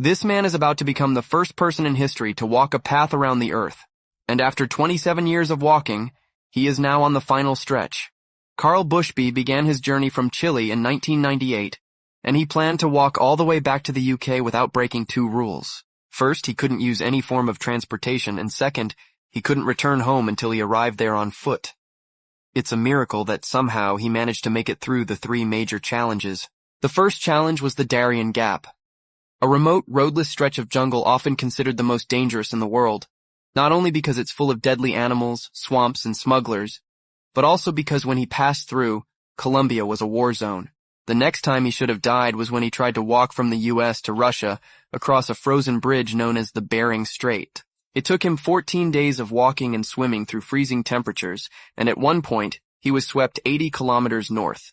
This man is about to become the first person in history to walk a path around the Earth, and after 27 years of walking, he is now on the final stretch. Carl Bushby began his journey from Chile in 1998, and he planned to walk all the way back to the UK without breaking two rules. First, he couldn't use any form of transportation, and second, he couldn't return home until he arrived there on foot. It's a miracle that somehow he managed to make it through the three major challenges. The first challenge was the Darien Gap, a remote, roadless stretch of jungle often considered the most dangerous in the world, not only because it's full of deadly animals, swamps, and smugglers, but also because when he passed through, Colombia was a war zone. The next time he should have died was when he tried to walk from the US to Russia across a frozen bridge known as the Bering Strait. It took him 14 days of walking and swimming through freezing temperatures, and at one point, he was swept 80 kilometers north.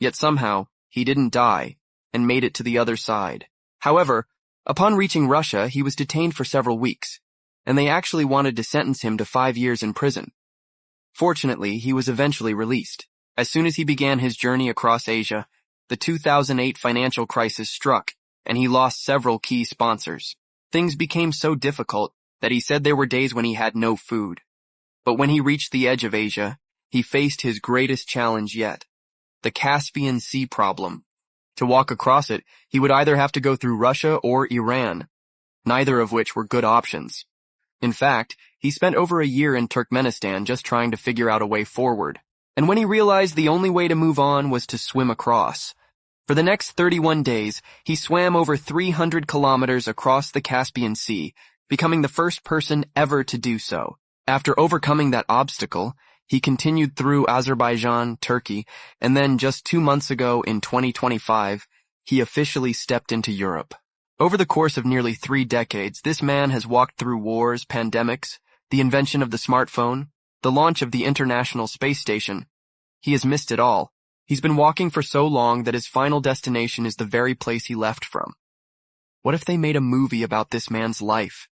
Yet somehow, he didn't die and made it to the other side. However, upon reaching Russia, he was detained for several weeks, and they actually wanted to sentence him to 5 years in prison. Fortunately, he was eventually released. As soon as he began his journey across Asia, the 2008 financial crisis struck, and he lost several key sponsors. Things became so difficult that he said there were days when he had no food. But when he reached the edge of Asia, he faced his greatest challenge yet, the Caspian Sea problem. To walk across it, he would either have to go through Russia or Iran, neither of which were good options. In fact, he spent over a year in Turkmenistan just trying to figure out a way forward. And when he realized the only way to move on was to swim across, for the next 31 days, he swam over 300 kilometers across the Caspian Sea, becoming the first person ever to do so. After overcoming that obstacle, he continued through Azerbaijan, Turkey, and then just 2 months ago in 2025, he officially stepped into Europe. Over the course of nearly 3 decades, this man has walked through wars, pandemics, the invention of the smartphone, the launch of the International Space Station. He has missed it all. He's been walking for so long that his final destination is the very place he left from. What if they made a movie about this man's life?